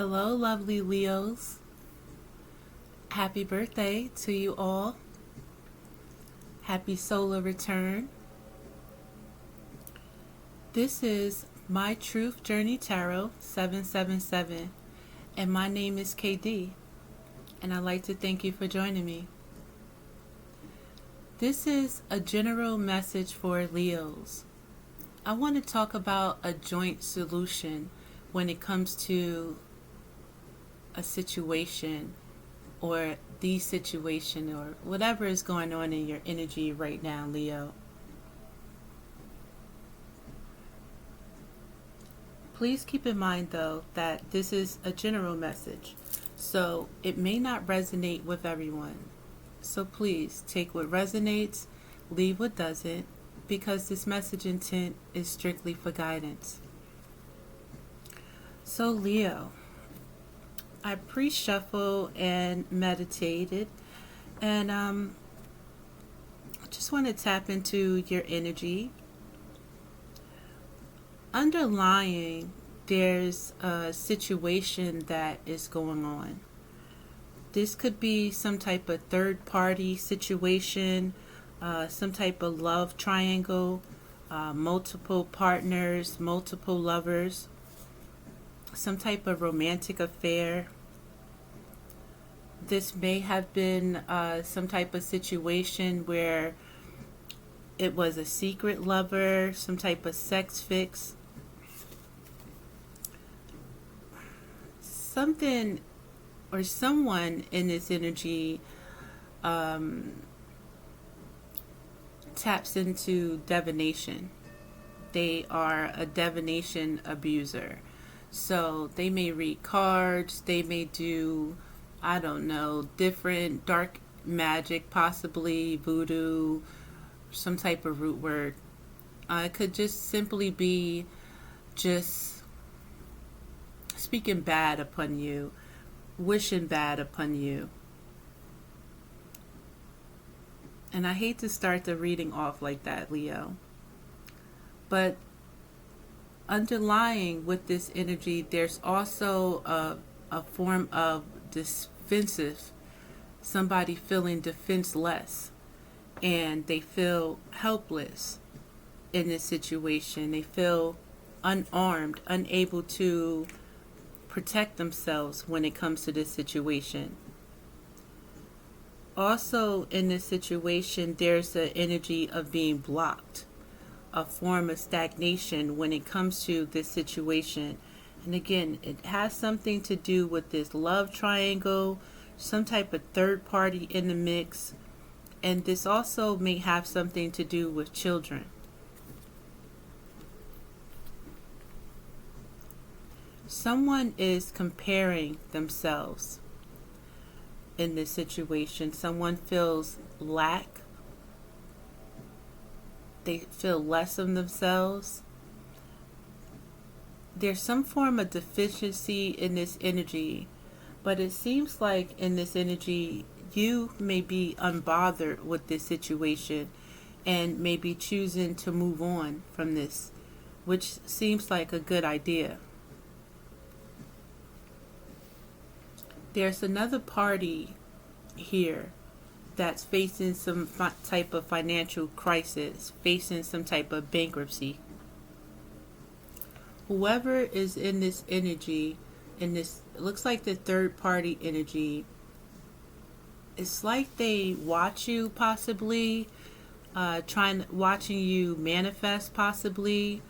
Hello, lovely Leos. Happy birthday to you all. Happy solar return. This is My Truth Journey Tarot 777, and my name is KD, and I'd like to thank you for joining me. This is a general message for Leos. I want to talk about a joint solution when it comes to a situation or the situation or whatever is going on in your energy right now, Leo. Please keep in mind, though, that this is a general message, so it may not resonate with everyone. So please take what resonates, leave what doesn't, because this message intent is strictly for guidance. So, Leo, I pre-shuffled and meditated, and I just want to tap into your energy. Underlying, there's a situation that is going on. This could be some type of third-party situation, some type of love triangle, multiple partners, multiple lovers, some type of romantic affair. This may have been some type of situation where it was a secret lover, some type of sex fix. Something or someone in this energy taps into divination. They are a divination abuser. So they may read cards, they may do, I don't know, different dark magic, possibly voodoo, some type of root word. It could just simply be just speaking bad upon you, wishing bad upon you. And I hate to start the reading off like that, Leo. But underlying with this energy, there's also a form of defensive, somebody feeling defenseless, and they feel helpless in this situation. They feel unarmed, unable to protect themselves when it comes to this situation. Also in this situation, there's the energy of being blocked, a form of stagnation when it comes to this situation. And again, it has something to do with this love triangle, some type of third party in the mix, and this also may have something to do with children. Someone is comparing themselves in this situation. Someone feels lack. They feel less of themselves. There's some form of deficiency in this energy, but it seems like in this energy, you may be unbothered with this situation and may be choosing to move on from this, which seems like a good idea. There's another party here that's facing some type of financial crisis, facing some type of bankruptcy. Whoever is in this energy, in this, it looks like the third party energy, it's like they watch you possibly, watching you manifest possibly,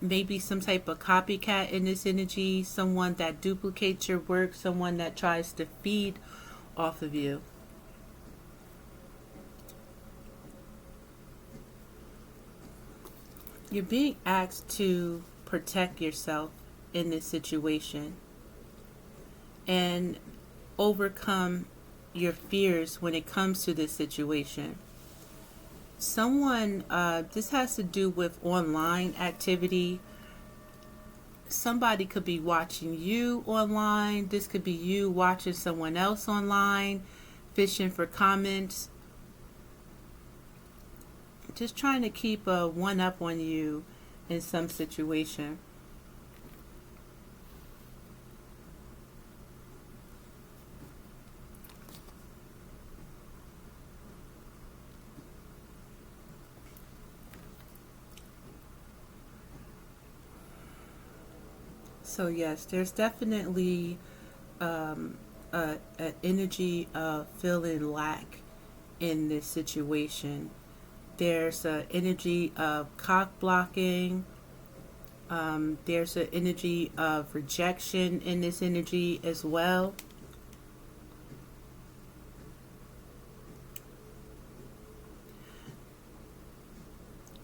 maybe some type of copycat in this energy, someone that duplicates your work, someone that tries to feed off of you. You're being asked to protect yourself in this situation and overcome your fears when it comes to this situation. Someone, this has to do with online activity. Somebody could be watching you online. This could be you watching someone else online, fishing for comments. Just trying to keep a one up on you in some situation. So yes, there's definitely an energy of feeling lack in this situation. There's an energy of cock blocking. There's an energy of rejection in this energy as well.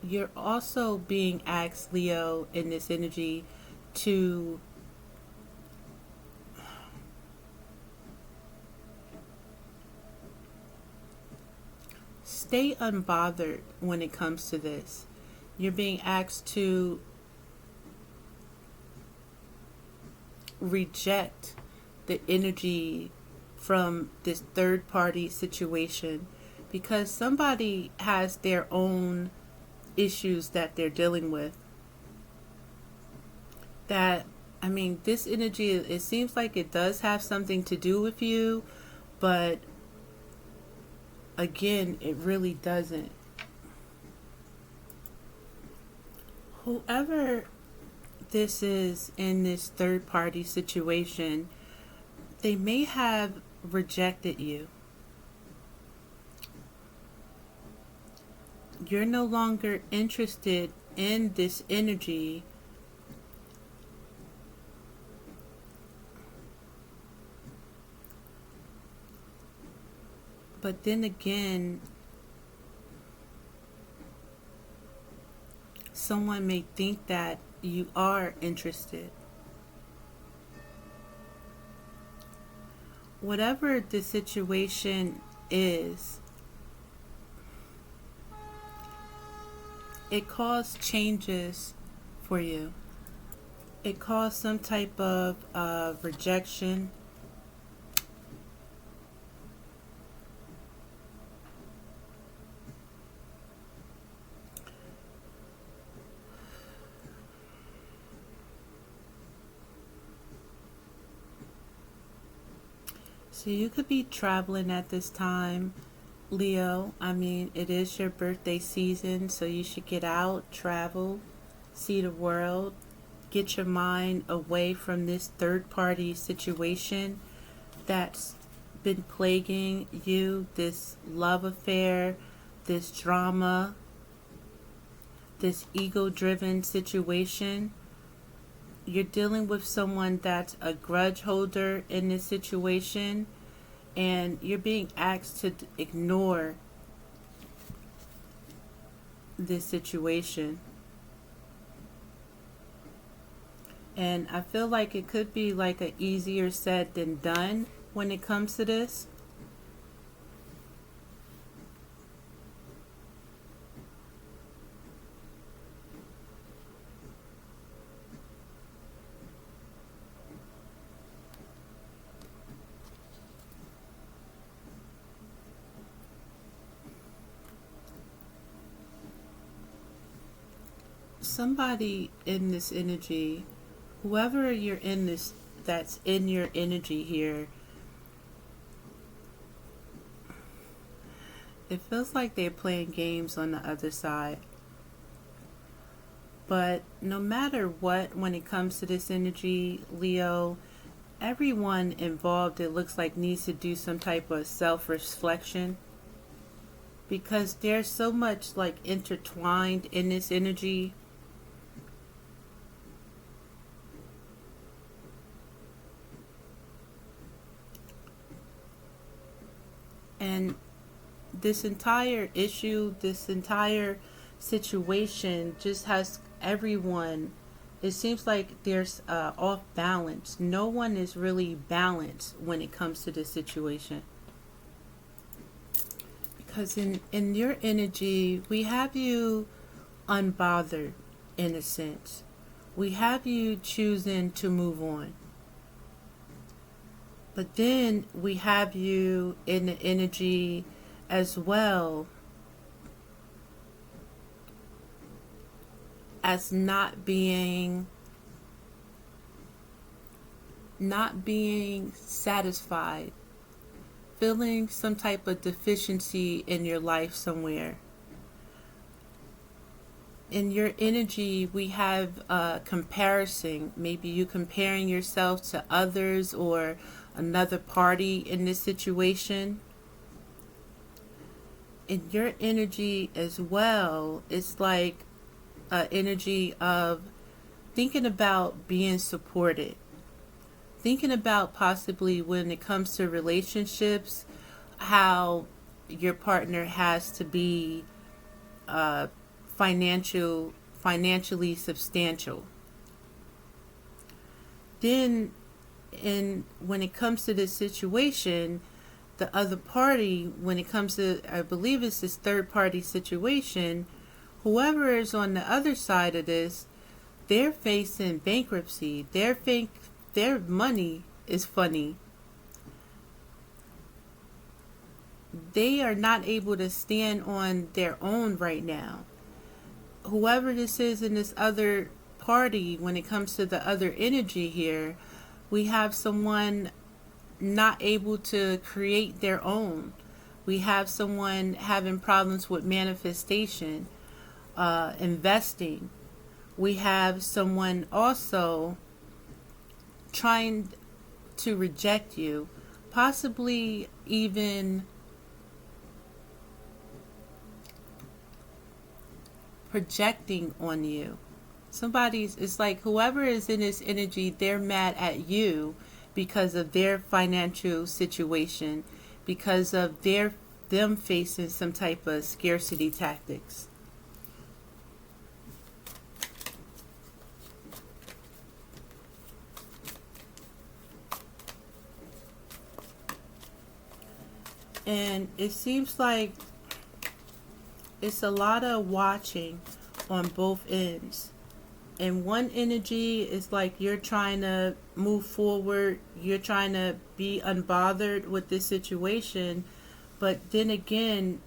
You're also being asked, Leo, in this energy to stay unbothered when it comes to this. You're being asked to reject the energy from this third party situation because somebody has their own issues that they're dealing with. That, I mean, this energy, it seems like it does have something to do with you, but again, it really doesn't. Whoever this is in this third party situation, they may have rejected you. You're no longer interested in this energy. But then again, someone may think that you are interested. Whatever the situation is, it caused changes for you. It caused some type of rejection. So you could be traveling at this time, Leo. I mean, it is your birthday season, so you should get out, travel, see the world, get your mind away from this third party situation that's been plaguing you, this love affair, this drama, this ego driven situation. You're dealing with someone that's a grudge holder in this situation, and you're being asked to ignore this situation. And I feel like it could be like a easier said than done when it comes to this. Somebody in this energy, whoever you're in this, that's in your energy here, it feels like they're playing games on the other side. But no matter what, when it comes to this energy, Leo, everyone involved, it looks like, needs to do some type of self-reflection, because there's so much like intertwined in this energy. And this entire issue, this entire situation just has everyone, it seems like there's off balance. No one is really balanced when it comes to this situation. Because in your energy, we have you unbothered in a sense. We have you choosing to move on. But then we have you in the energy as well as not being satisfied, feeling some type of deficiency in your life somewhere. in your energy, we have comparison. Maybe you comparing yourself to others or another party in this situation. In your energy as well, it's like an energy of thinking about being supported. Thinking about possibly when it comes to relationships, how your partner has to be uh, financially substantial. Then, when it comes to this situation, the other party, when it comes to, I believe it's this third party situation, whoever is on the other side of this, they're facing bankruptcy. Their money is funny. They are not able to stand on their own right now. Whoever this is in this other party, when it comes to the other energy here, we have someone not able to create their own. We have someone having problems with manifestation, investing. We have someone also trying to reject you, possibly even projecting on you. It's like whoever is in this energy, they're mad at you because of their financial situation, because of them facing some type of scarcity tactics. And it seems like it's a lot of watching on both ends. And one energy is like you're trying to move forward, you're trying to be unbothered with this situation, but then again,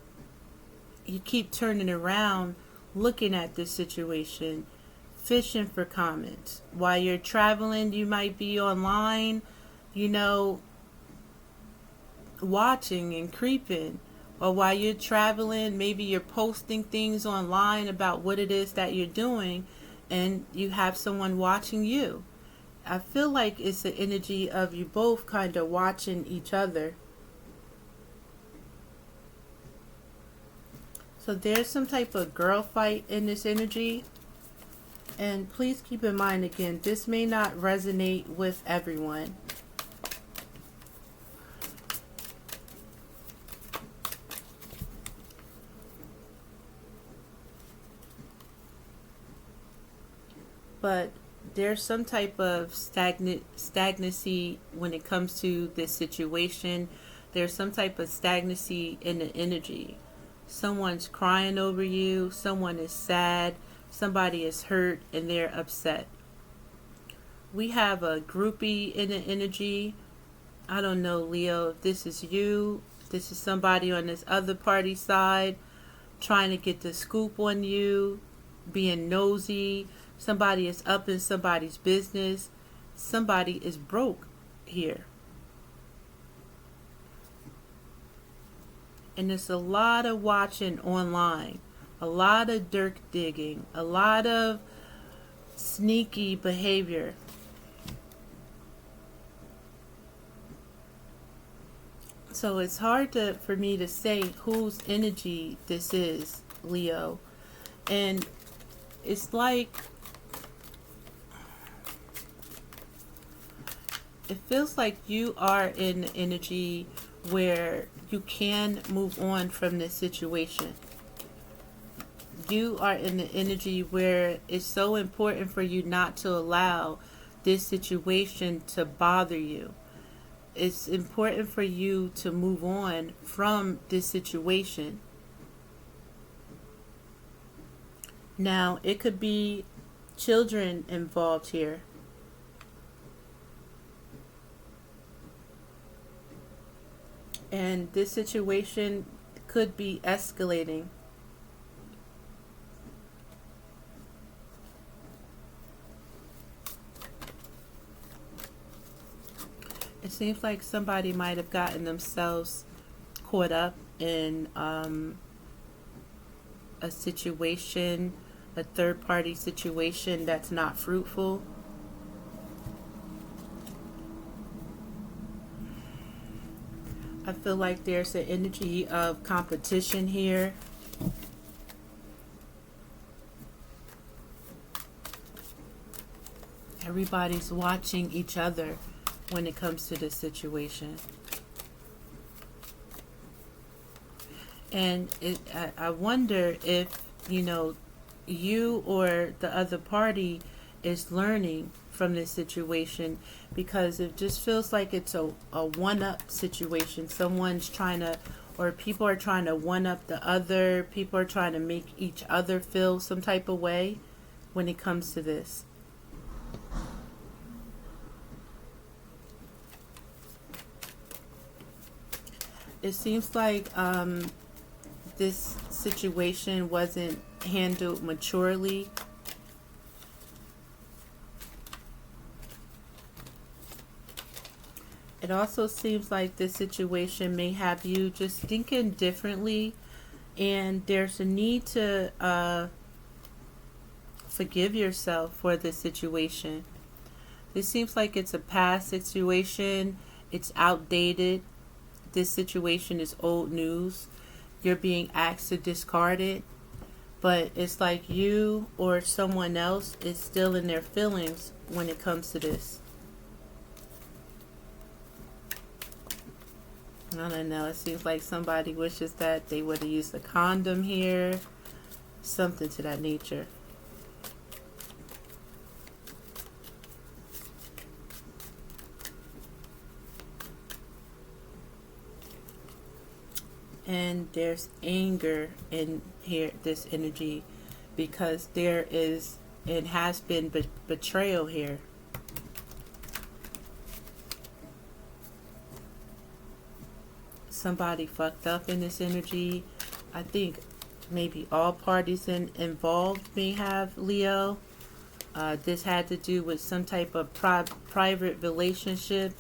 you keep turning around, looking at this situation, fishing for comments. While you're traveling, you might be online, you know, watching and creeping. Or while you're traveling, maybe you're posting things online about what it is that you're doing, and you have someone watching you. I feel like it's the energy of you both kind of watching each other. So there's some type of girl fight in this energy. And please keep in mind again, this may not resonate with everyone. But there's some type of stagnancy when it comes to this situation. There's some type of stagnancy in the energy. Someone's crying over you, someone is sad, somebody is hurt, and they're upset. We have a groupie in the energy. I don't know, Leo, if this is you, this is somebody on this other party side trying to get the scoop on you, being nosy. Somebody is up in somebody's business. Somebody is broke here. And there's a lot of watching online, a lot of dirt digging, a lot of sneaky behavior. So it's hard for me to say whose energy this is, Leo. And it's like it feels like you are in the energy where you can move on from this situation. You are in the energy where it's so important for you not to allow this situation to bother you. It's important for you to move on from this situation. Now, it could be children involved here. And this situation could be escalating. It seems like somebody might have gotten themselves caught up in a situation a third party situation that's not fruitful. I feel like there's an energy of competition here. Everybody's watching each other when it comes to this situation. And I wonder if, you or the other party is learning from this situation, because it just feels like it's a one-up situation. Someone's trying to, or people are trying to one-up the other. People are trying to make each other feel some type of way when it comes to this. It seems like this situation wasn't handled maturely. It also seems like this situation may have you just thinking differently, and there's a need to forgive yourself for this situation. This seems like it's a past situation. It's outdated. This situation is old news. You're being asked to discard it, but it's like you or someone else is still in their feelings when it comes to this. I don't know. It seems like somebody wishes that they would have used a condom here. Something to that nature. And there's anger in here, this energy, because there is and has been betrayal here. Somebody fucked up in this energy. I think maybe all parties involved may have, Leo. This had to do with some type of private relationship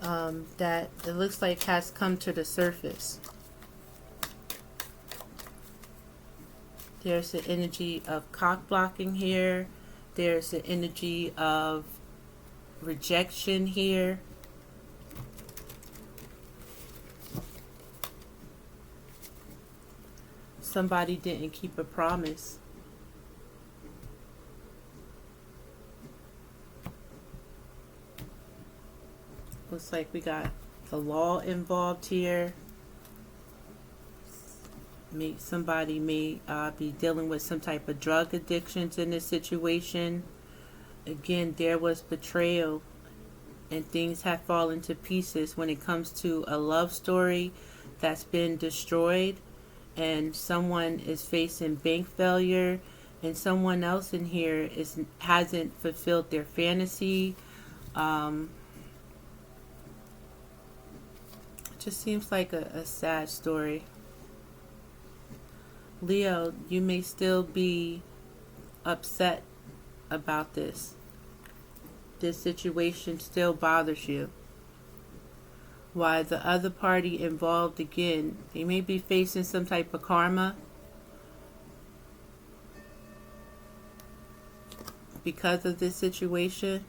that it looks like has come to the surface. There's the energy of cock blocking here. There's the energy of rejection here. Somebody didn't keep a promise. Looks like we got the law involved here. Somebody may be dealing with some type of drug addictions in this situation. Again, there was betrayal, and things have fallen to pieces when it comes to a love story that's been destroyed, and someone is facing bank failure, and someone else in here hasn't fulfilled their fantasy. Just seems like a sad story. Leo, you may still be upset about this. This situation still bothers you. While the other party involved, again, they may be facing some type of karma because of this situation.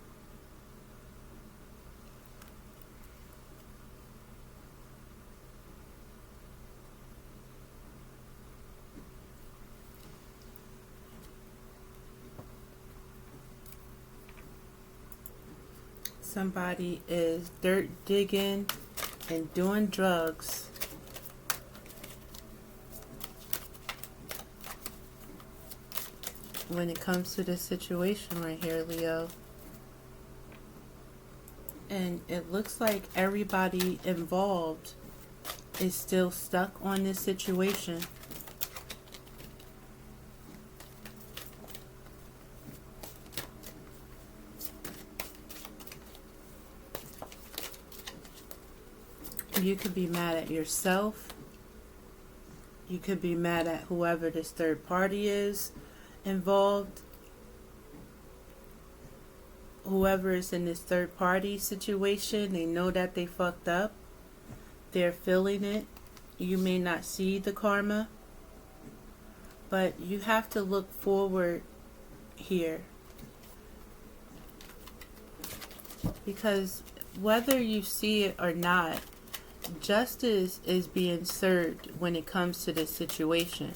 Somebody is dirt digging and doing drugs. When it comes to this situation right here, Leo. And it looks like everybody involved is still stuck on this situation. You could be mad at yourself. You could be mad at whoever this third party is involved. Whoever is in this third party situation, they know that they fucked up. They're feeling it. You may not see the karma, But you have to look forward here, because whether you see it or not, justice is being served when it comes to this situation.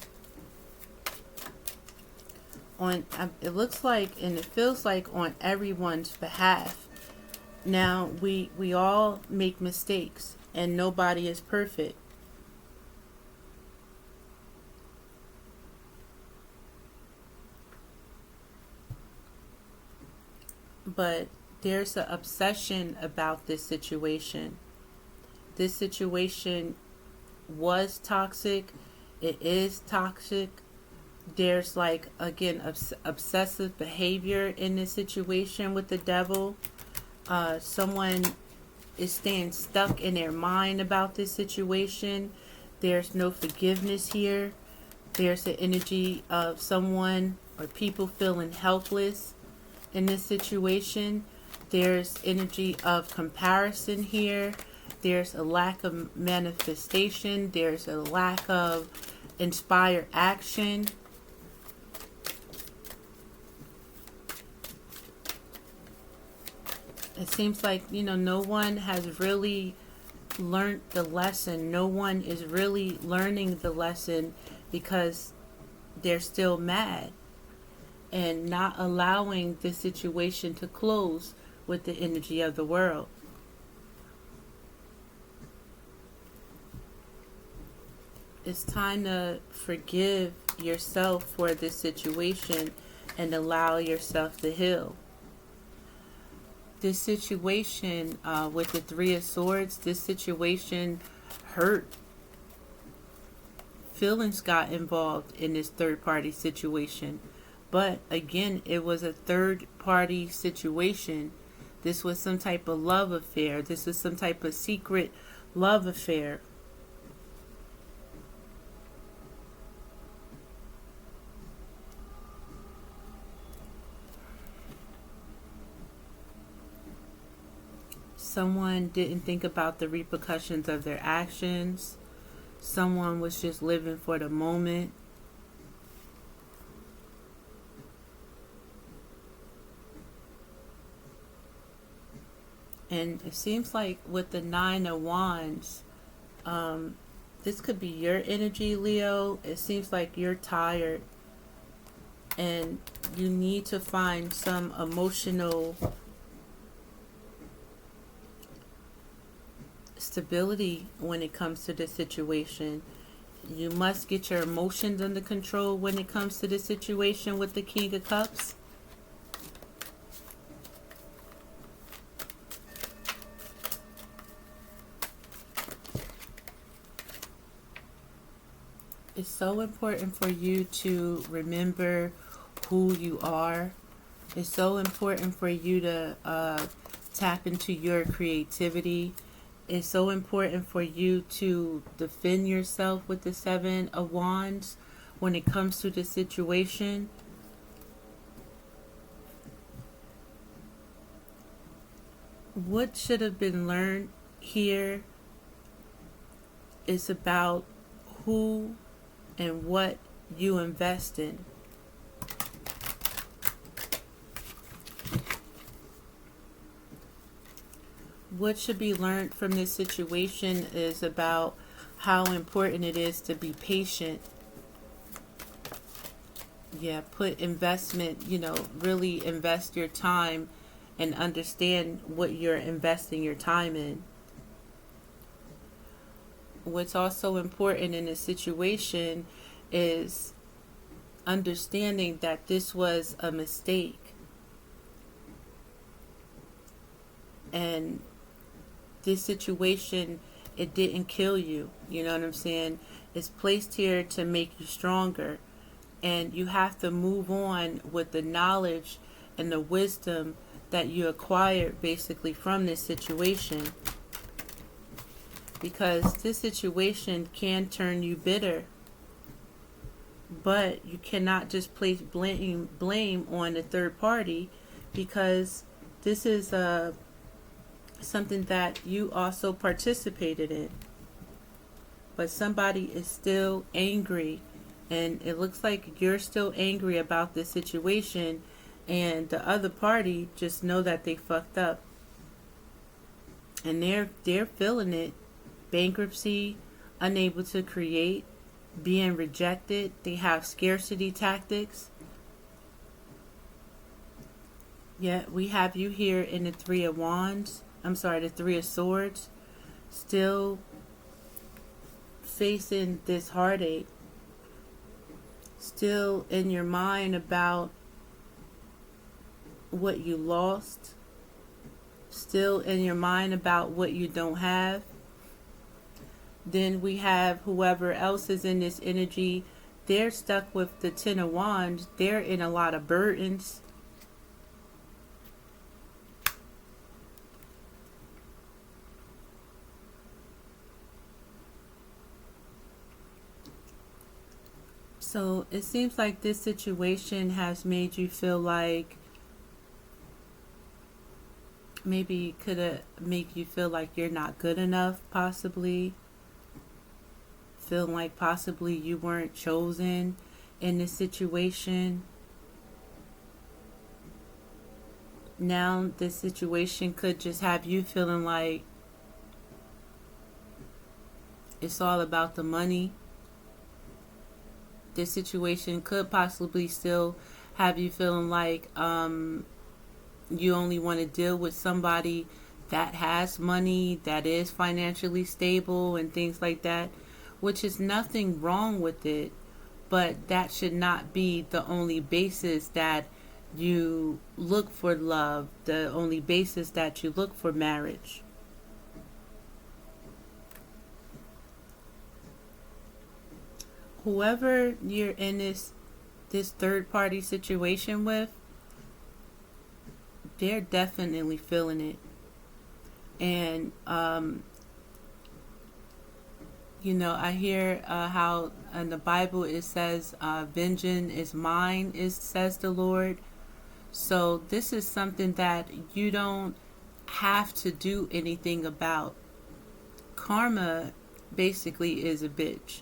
It looks like, and it feels like, on everyone's behalf. Now, we all make mistakes, and nobody is perfect. But there's an obsession about this situation. This situation was toxic. It is toxic. There's, like, again, obsessive behavior in this situation with the devil. Someone is staying stuck in their mind about this situation. There's no forgiveness here. There's the energy of someone or people feeling helpless in this situation. There's energy of comparison here. There's a lack of manifestation. There's a lack of inspired action. It seems like, no one has really learned the lesson. No one is really learning the lesson because they're still mad and not allowing the situation to close with the energy of the world. It's time to forgive yourself for this situation and allow yourself to heal. This situation with the Three of Swords, this situation hurt. Feelings got involved in this third party situation. But again, it was a third party situation. This was some type of love affair. This was some type of secret love affair. Someone didn't think about the repercussions of their actions. Someone was just living for the moment. And it seems like with the Nine of Wands, this could be your energy, Leo. It seems like you're tired and you need to find some emotional stability when it comes to this situation. You must get your emotions under control when it comes to this situation with the King of Cups. It's so important for you to remember who you are. It's so important for you to tap into your creativity. It's so important for you to defend yourself with the Seven of Wands when it comes to the situation. What should have been learned here is about who and what you invest in. What should be learned from this situation is about how important it is to be patient. Yeah, put investment, really invest your time and understand what you're investing your time in. What's also important in this situation is understanding that this was a mistake. And this situation, it didn't kill you. You know what I'm saying? It's placed here to make you stronger. And you have to move on with the knowledge and the wisdom that you acquired basically from this situation. Because this situation can turn you bitter. But you cannot just place blame on the third party, because this is something that you also participated in. But somebody is still angry And it looks like you're still angry about this situation, and the other party just know that they fucked up, and they're feeling it. Bankruptcy, unable to create, being rejected. They have scarcity tactics. Yet we have you here in the Three of Wands. I'm sorry, the Three of Swords. Still facing this heartache. Still in your mind about what you lost. Still in your mind about what you don't have. Then we have whoever else is in this energy. They're stuck with the Ten of Wands. They're in a lot of burdens. So it seems like this situation has made you feel like maybe could have make you feel like you're not good enough, possibly. Feeling like possibly you weren't chosen in this situation. Now this situation could just have you feeling like it's all about the money. This situation could possibly still have you feeling like you only want to deal with somebody that has money, that is financially stable and things like that, which is nothing wrong with it, but that should not be the only basis that you look for love, the only basis that you look for marriage. Whoever you're in this third party situation with, they're definitely feeling it. And I hear how in the Bible it says, vengeance is mine, says the Lord. So this is something that you don't have to do anything about. Karma basically is a bitch.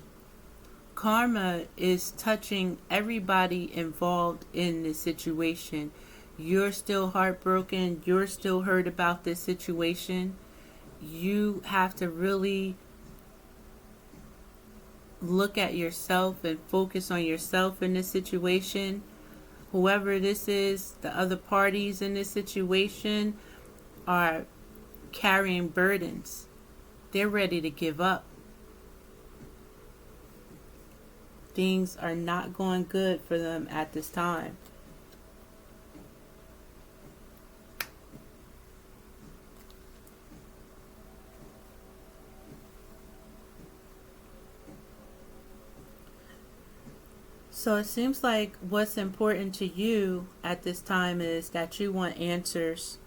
Karma is touching everybody involved in this situation. You're still heartbroken. You're still hurt about this situation. You have to really look at yourself and focus on yourself in this situation. Whoever this is, the other parties in this situation are carrying burdens. They're ready to give up. Things are not going good for them at this time. So it seems like what's important to you at this time is that you want answers.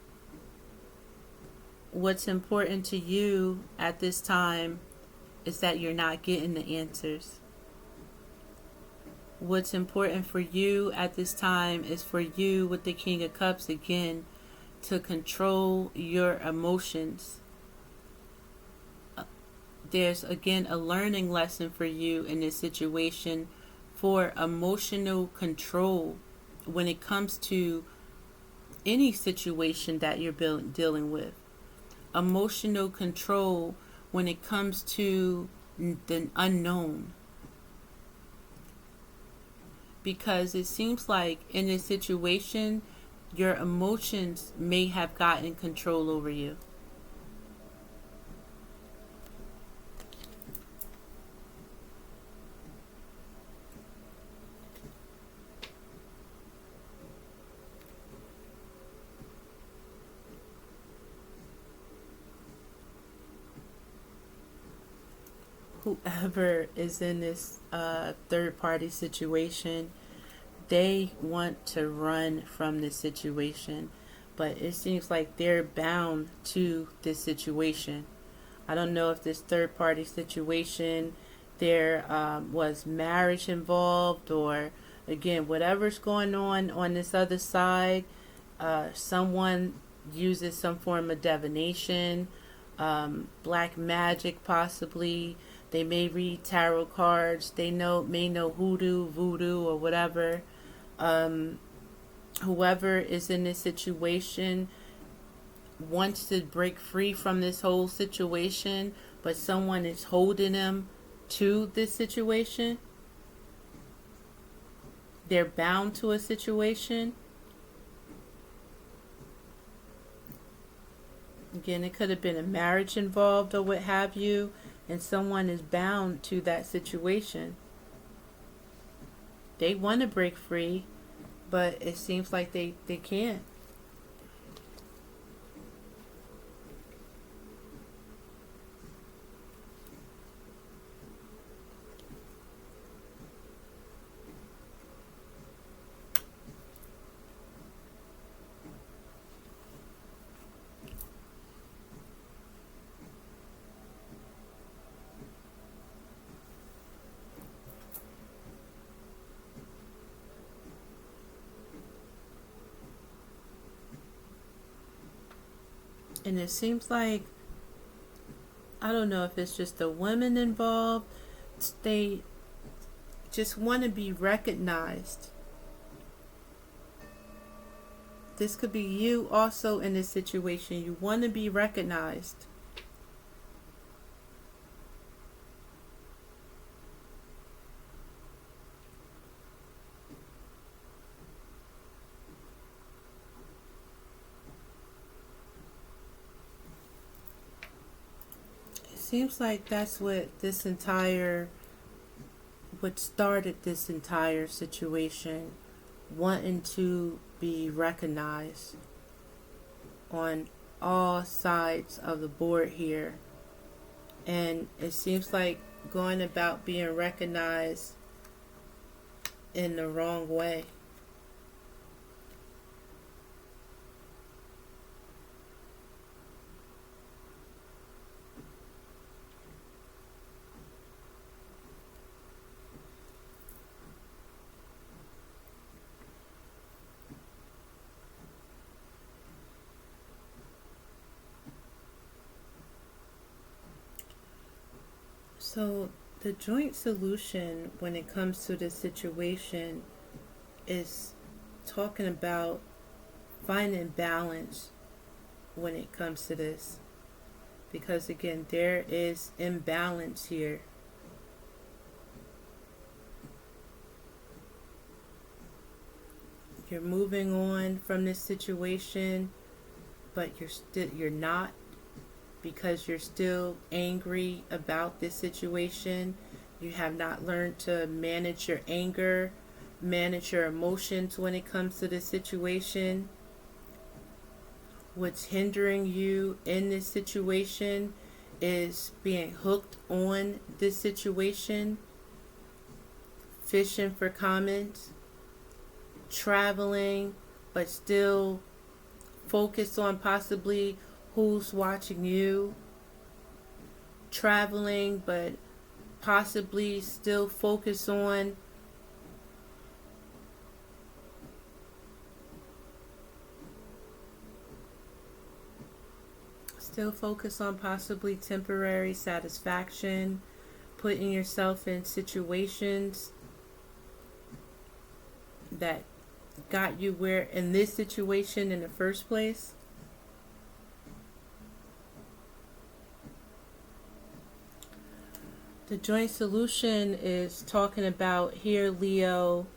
What's important to you at this time is that you're not getting the answers. What's important for you at this time is for you, with the King of Cups again, to control your emotions. There's again a learning lesson for you in this situation for emotional control when it comes to any situation that you're dealing with. Emotional control when it comes to the unknown. Because it seems like in this situation, your emotions may have gotten control over you. Whoever is in this third party situation, they want to run from this situation, but it seems like they're bound to this situation. I don't know if this third party situation there was marriage involved, or again whatever's going on this other side. Someone uses some form of divination, black magic possibly, They may read tarot cards. They may know hoodoo, voodoo, or whatever. Um, Whoever is in this situation wants to break free from this whole situation, but someone is holding them to this situation. They're bound to a situation. Again, it could have been a marriage involved or what have you, and someone is bound to that situation. They want to break free, but it seems like they can't. And it seems like, I don't know if it's just the women involved, they just want to be recognized. This could be you also in this situation. You want to be recognized. Seems like that's what started this entire situation, wanting to be recognized on all sides of the board here. And it seems like going about being recognized in the wrong way. So the joint solution when it comes to this situation is talking about finding balance when it comes to this. Because again, there is imbalance here. You're moving on from this situation, but you're not, because you're still angry about this situation. You have not learned to manage your anger, manage your emotions when it comes to this situation. What's hindering you in this situation is being hooked on this situation, fishing for comments, traveling, but still focused on possibly who's watching you, traveling, but possibly still focus on possibly temporary satisfaction, putting yourself in situations that got you where in this situation in the first place. The joint solution is talking about here, Leo,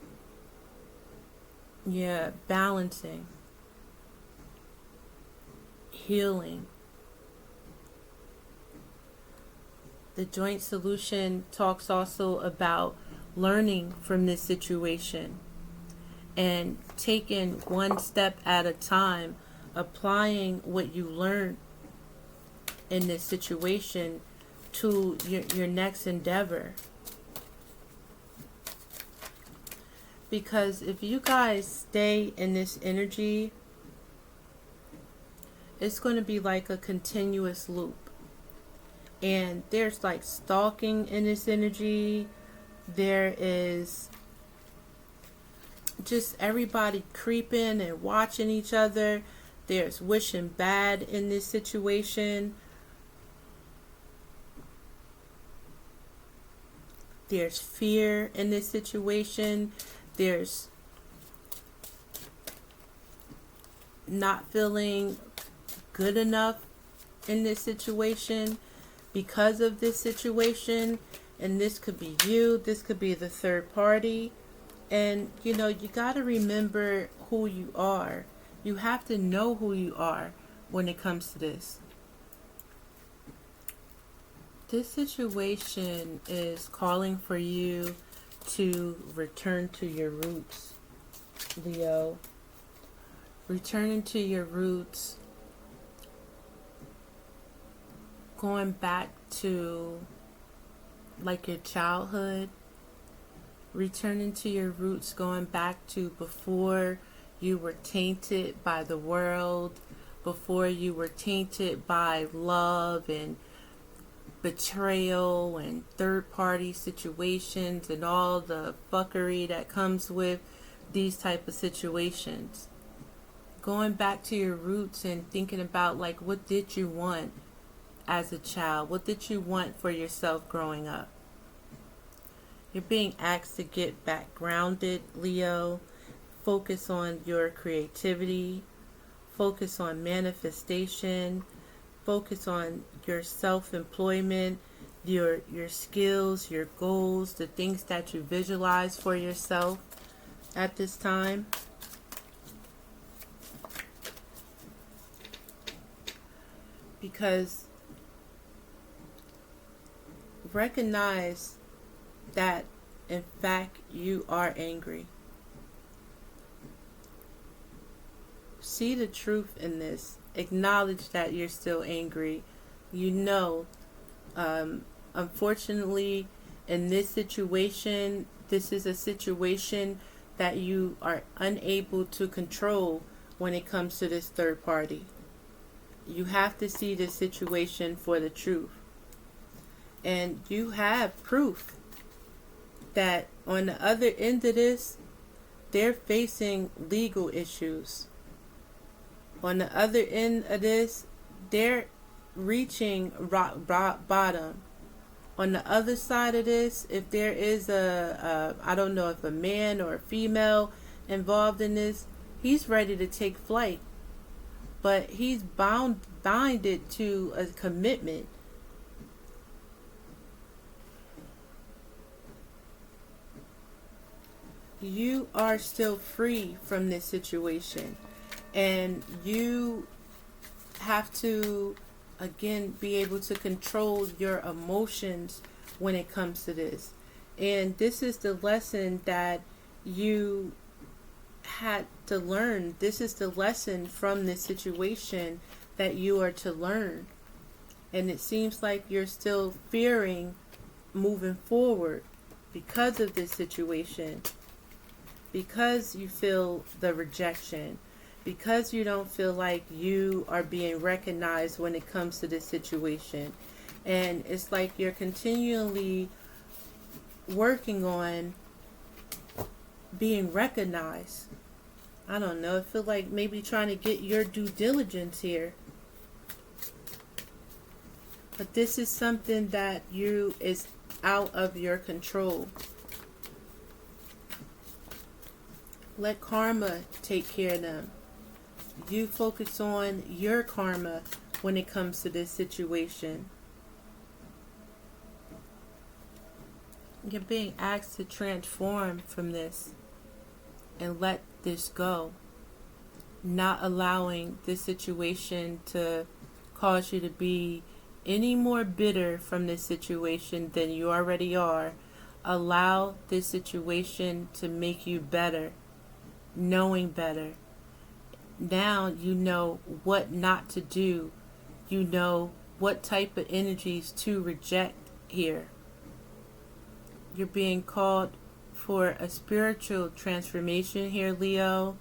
balancing, healing. The joint solution talks also about learning from this situation and taking one step at a time, applying what you learned in this situation to your next endeavor. Because if you guys stay in this energy, it's going to be like a continuous loop. And there's like stalking in this energy. There is just everybody creeping and watching each other. There's wishing bad in this situation. There's fear in this situation. There's not feeling good enough in this situation because of this situation. And this could be you. This could be the third party. And, you got to remember who you are. You have to know who you are when it comes to this. This situation is calling for you to return to your roots, Leo. Returning to your roots. Going back to like your childhood. Returning to your roots, going back to before you were tainted by the world, before you were tainted by love and betrayal and third-party situations and all the fuckery that comes with these type of situations. Going back to your roots and thinking about, like, what did you want as a child? What did you want for yourself growing up? You're being asked to get back grounded, Leo. Focus on your creativity. Focus on manifestation. Focus on your self-employment, your skills, your goals, the things that you visualize for yourself at this time. Because recognize that in fact you are angry. See the truth in this. Acknowledge that you're still angry. Unfortunately, in this situation, this is a situation that you are unable to control when it comes to this third party. You have to see this situation for the truth. And you have proof that on the other end of this, they're facing legal issues. On the other end of this, they're reaching rock bottom. On the other side of this, if there is I don't know if a man or a female involved in this, he's ready to take flight. But he's binded to a commitment. You are still free from this situation. And you have to, again, be able to control your emotions when it comes to this. And this is the lesson that you had to learn. This is the lesson from this situation that you are to learn. And it seems like you're still fearing moving forward because of this situation. Because you feel the rejection. Because you don't feel like you are being recognized when it comes to this situation. And it's like you're continually working on being recognized. I don't know. I feel like maybe trying to get your due diligence here. But this is something that is out of your control. Let karma take care of them. You focus on your karma when it comes to this situation. You're being asked to transform from this and let this go. Not allowing this situation to cause you to be any more bitter from this situation than you already are. Allow this situation to make you better, knowing better. Now you know what not to do. You know what type of energies to reject here. You're being called for a spiritual transformation here, Leo.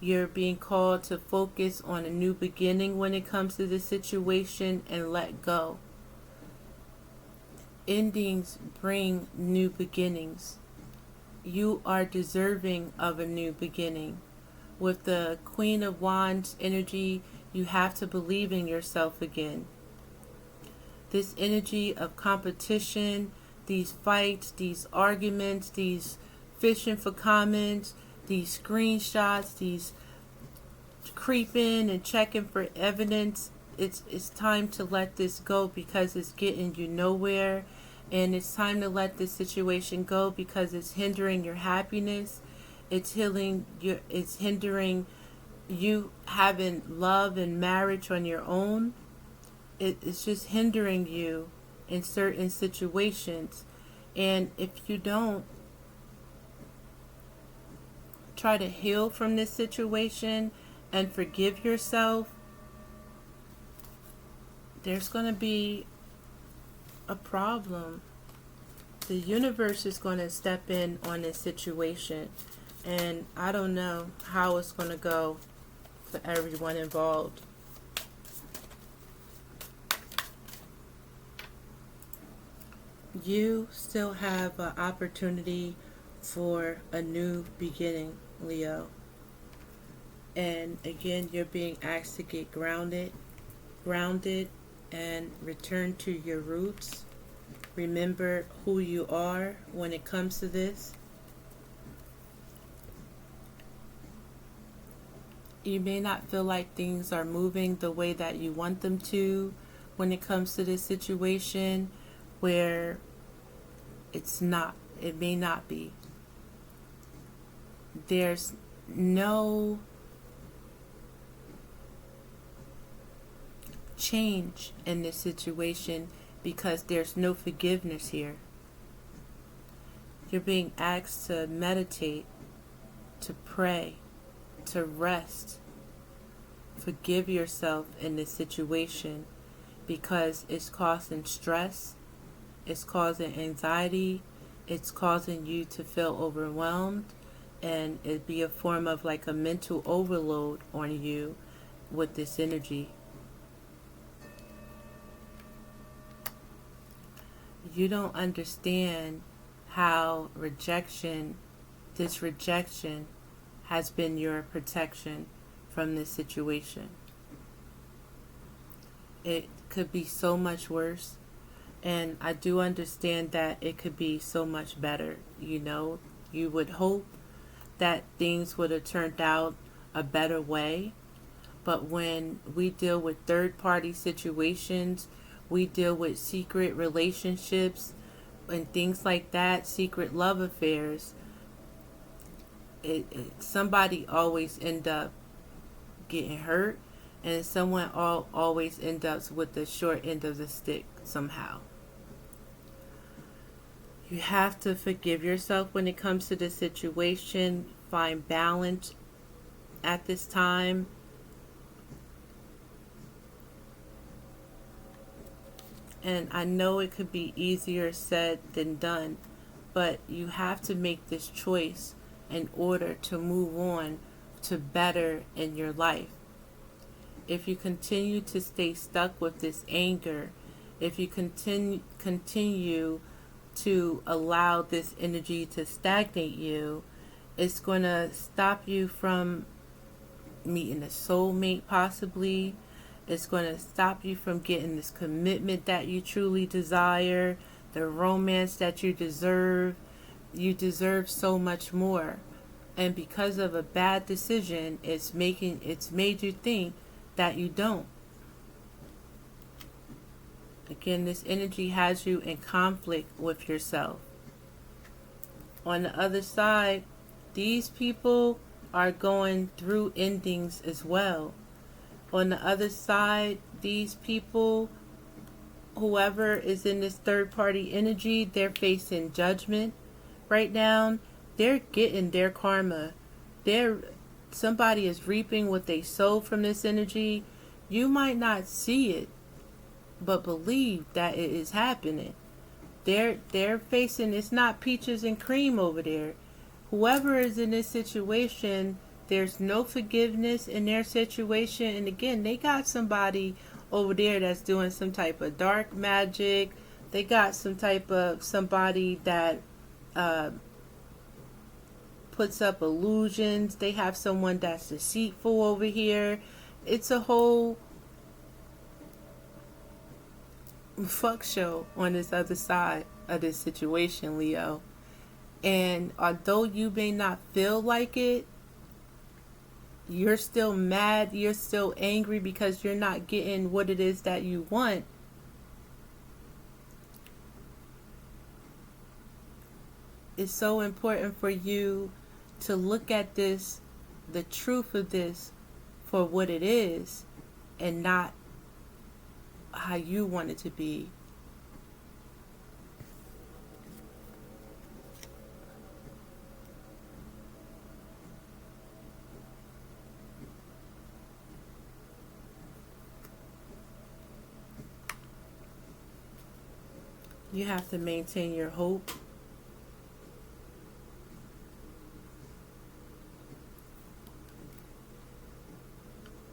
You're being called to focus on a new beginning when it comes to this situation and let go. Endings bring new beginnings. You are deserving of a new beginning. With the Queen of Wands energy, you have to believe in yourself again. This energy of competition, these fights, these arguments, these fishing for comments, these screenshots, these creeping and checking for evidence. It's time to let this go because it's getting you nowhere, and it's time to let this situation go because it's hindering your happiness. It's hindering you having love and marriage on your own. It's just hindering you in certain situations. And if you don't try to heal from this situation and forgive yourself, there's going to be a problem. The universe is going to step in on this situation, and I don't know how it's going to go for everyone involved. You still have an opportunity for a new beginning, Leo. And again, you're being asked to get grounded, and return to your roots. Remember who you are when it comes to this. You may not feel like things are moving the way that you want them to when it comes to this situation, where it's not. It may not be. There's no change in this situation because there's no forgiveness here. You're being asked to meditate, to pray, to rest. Forgive yourself in this situation because it's causing stress, it's causing anxiety, it's causing you to feel overwhelmed, and it'd be a form of like a mental overload on you with this energy. You don't understand how this rejection has been your protection from this situation. It could be so much worse, and I do understand that it could be so much better. You would hope that things would have turned out a better way, but when we deal with third-party situations, we deal with secret relationships and things like that, secret love affairs, somebody always end up getting hurt, and someone always ends up with the short end of the stick somehow. You have to forgive yourself when it comes to this situation. Find balance at this time. And I know it could be easier said than done, but you have to make this choice in order to move on to better in your life. If you continue to stay stuck with this anger, if you continue to allow this energy to stagnate you, it's going to stop you from meeting a soulmate possibly. It's going to stop you from getting this commitment that you truly desire, the romance that you deserve. You deserve so much more. And because of a bad decision, it's made you think that you don't. Again, this energy has you in conflict with yourself. On the other side, these people are going through endings as well. On the other side, these people, whoever is in this third party energy, they're facing judgment right now. They're getting their karma. Somebody is reaping what they sowed from this energy. You might not see it, but believe that it is happening. They're facing, it's not peaches and cream over there. Whoever is in this situation, there's no forgiveness in their situation. And again, they got somebody over there that's doing some type of dark magic. They got some type of somebody that puts up illusions. They have someone that's deceitful over here. It's a whole fuck show on this other side of this situation, Leo. And although you may not feel like it, you're still mad, you're still angry because you're not getting what it is that you want. It's so important for you to look at this, the truth of this, for what it is and not how you want it to be. You have to maintain your hope.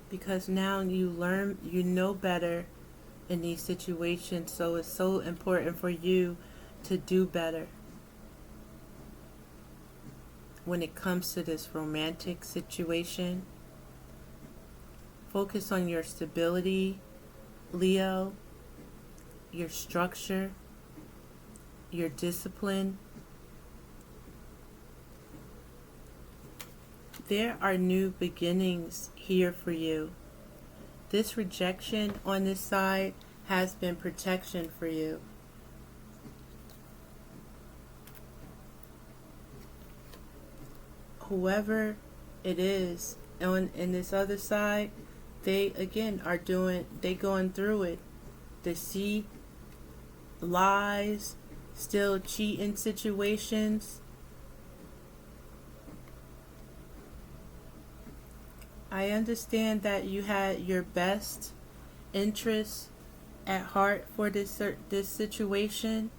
Because now you learn, you know better in these situations, so it's so important for you to do better when it comes to this romantic situation. Focus on your stability, Leo, your structure, your discipline. There are new beginnings here for you. This rejection on this side has been protection for you. Whoever it is in this other side, they again are going through it. Deceit, lies, still cheating situations. I understand that you had your best interests at heart for this situation,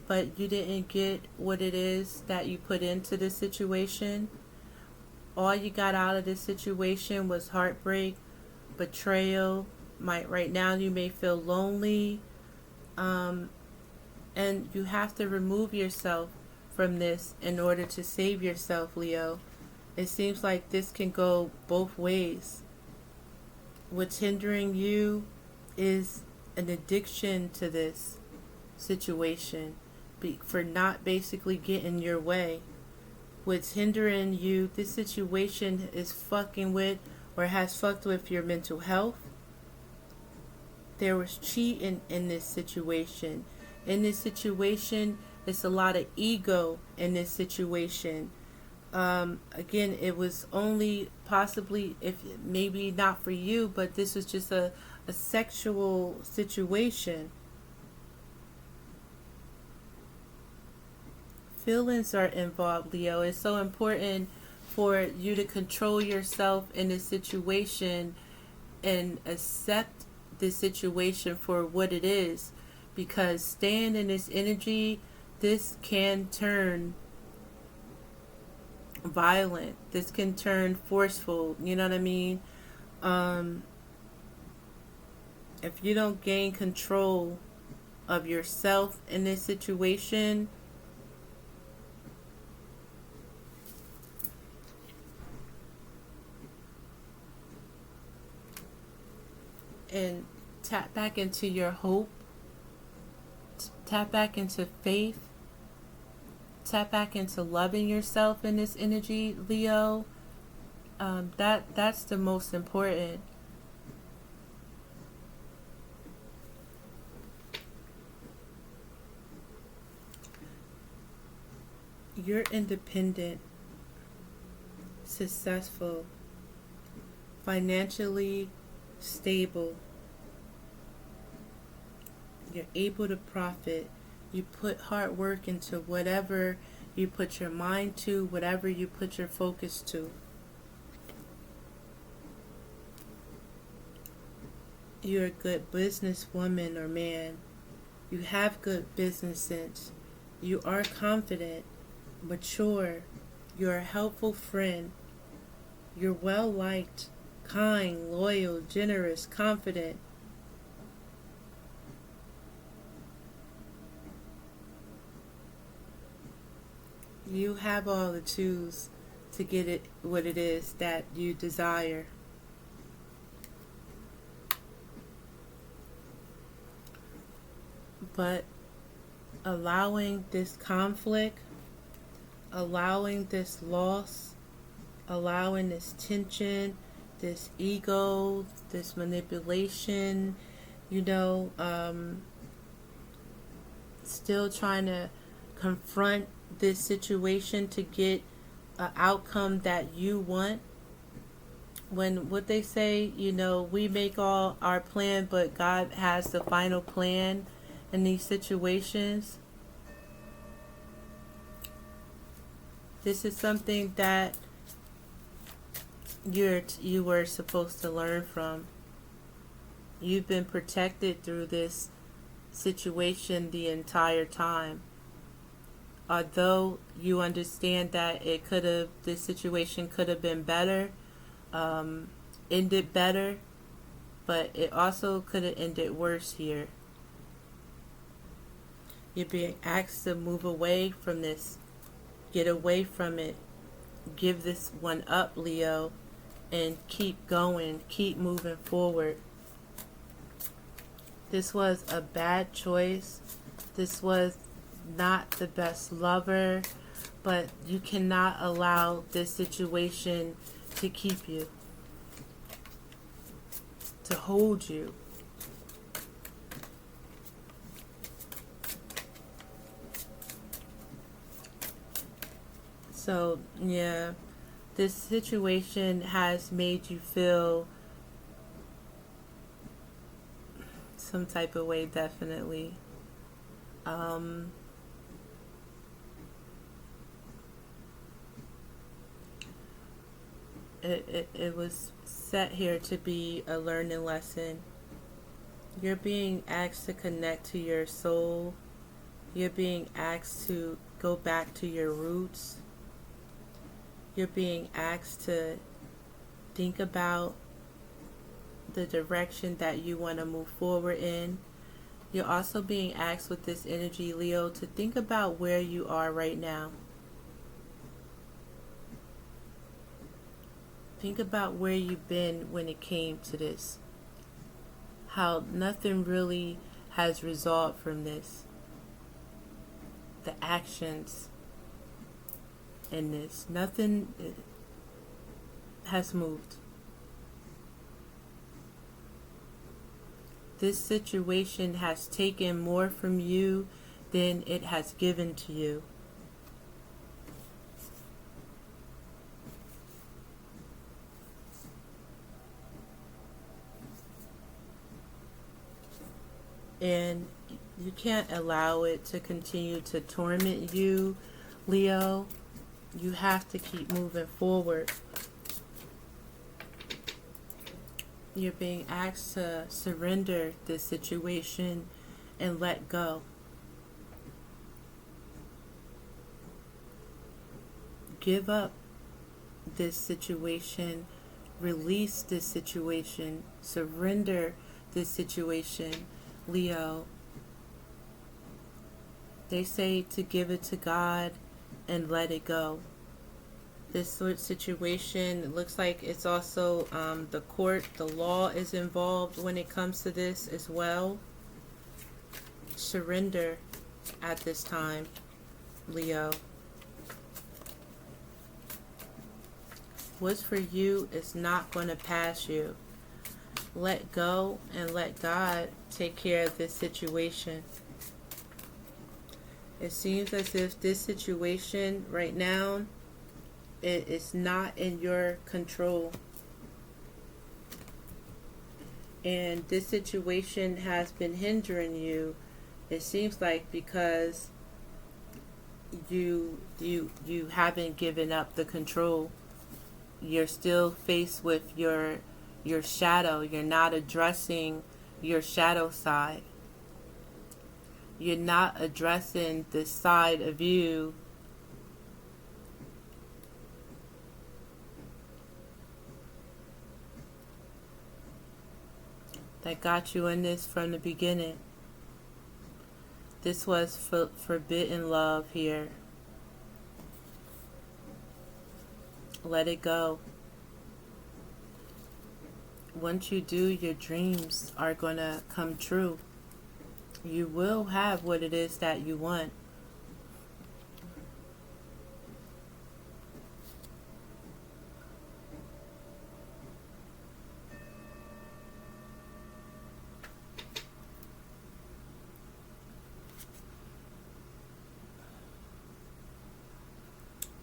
but you didn't get what it is that you put into this situation. All you got out of this situation was heartbreak, betrayal. Right now you may feel lonely, and you have to remove yourself from this in order to save yourself, Leo. It seems like this can go both ways. What's hindering you is an addiction to this situation for not basically getting your way. What's hindering you, this situation is fucking with or has fucked with your mental health. There was cheating in this situation. In this situation, it's a lot of ego in this situation. Again, it was only possibly, if maybe not for you, but this was just a sexual situation. Feelings are involved, Leo. It's so important for you to control yourself in this situation and accept this situation for what it is, because staying in this energy, this can turn violent. This can turn forceful. You know what I mean? If you don't gain control of yourself in this situation, and tap back into your hope, tap back into faith, tap back into loving yourself in this energy, Leo. That's the most important. You're independent, successful, financially stable. You're able to profit. You put hard work into whatever you put your mind to, whatever you put your focus to. You're a good businesswoman or man. You have good business sense. You are confident, mature. You're a helpful friend. You're well liked, kind, loyal, generous, confident. You have all the tools to get it what it is that you desire. But allowing this conflict, allowing this loss, allowing this tension, this ego, this manipulation, you know, still trying to confront this situation to get an outcome that you want. When what they say, you know, we make all our plan, but God has the final plan in these situations. This is something that you were supposed to learn from. You've been protected through this situation the entire time. Although you understand that this situation could have been better, ended better, but it also could have ended worse here. You're being asked to move away from this, get away from it, give this one up, Leo, and keep going, keep moving forward. This was a bad choice. This was not the best lover, but you cannot allow this situation to keep you, to hold you. So, yeah, this situation has made you feel some type of way, definitely. It was set here to be a learning lesson. You're being asked to connect to your soul. You're being asked to go back to your roots. You're being asked to think about the direction that you want to move forward in. You're also being asked with this energy, Leo, to think about where you are right now. Think about where you've been when it came to this. How nothing really has resolved from this. The actions in this. Nothing has moved. This situation has taken more from you than it has given to you. And you can't allow it to continue to torment you, Leo. You have to keep moving forward. You're being asked to surrender this situation and let go. Give up this situation. Release this situation. Surrender this situation, Leo. They say to give it to God and let it go. This sort of situation, it looks like it's also the court, the law is involved when it comes to this as well. Surrender at this time, Leo. What's for you is not going to pass you. Let go and let God take care of this situation. It seems as if this situation right now, it is not in your control. And this situation has been hindering you, it seems like, because you haven't given up the control. You're still faced with your shadow. You're not addressing your shadow side. You're not addressing the side of you that got you in this from the beginning. This was forbidden love here. Let it go. Once you do, your dreams are going to come true. You will have what it is that you want.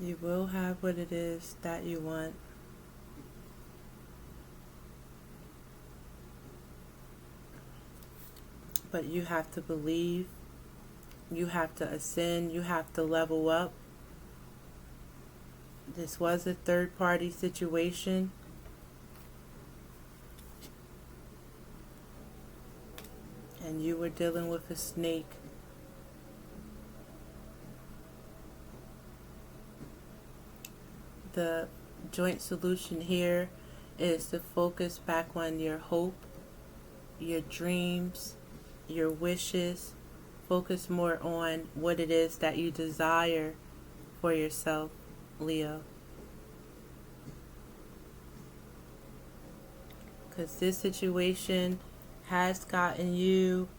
You will have what it is that you want. But you have to believe, you have to ascend, you have to level up. This was a third party situation. And you were dealing with a snake. The joint solution here is to focus back on your hope, your dreams, your wishes. Focus more on what it is that you desire for yourself, Leo. Because this situation has gotten you,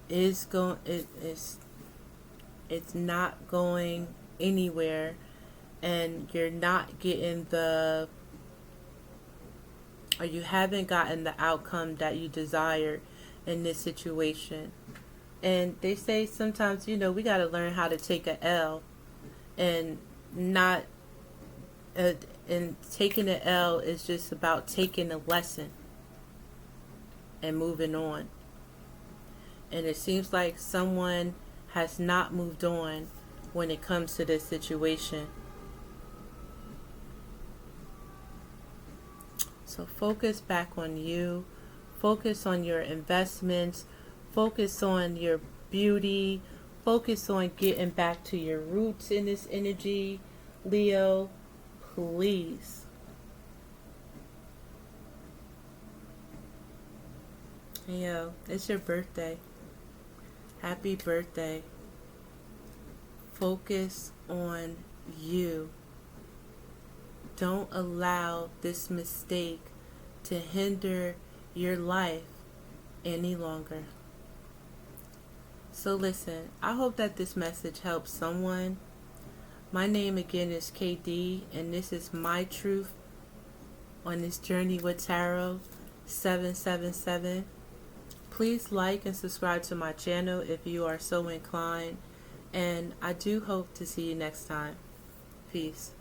it's not going anywhere, and you're not getting or you haven't gotten the outcome that you desire in this situation. And they say sometimes, we got to learn how to take a L, and not and taking an L is just about taking a lesson and moving on. And it seems like someone has not moved on when it comes to this situation. So focus back on you. Focus on your investments. Focus on your beauty. Focus on getting back to your roots in this energy, Leo. Please. Leo, it's your birthday. Happy birthday. Focus on you. Don't allow this mistake to hinder your life any longer. So listen, I hope that this message helps someone. My name again is KD, and this is my truth on this journey with Tarot 777. Please like and subscribe to my channel if you are so inclined, and I do hope to see you next time. Peace.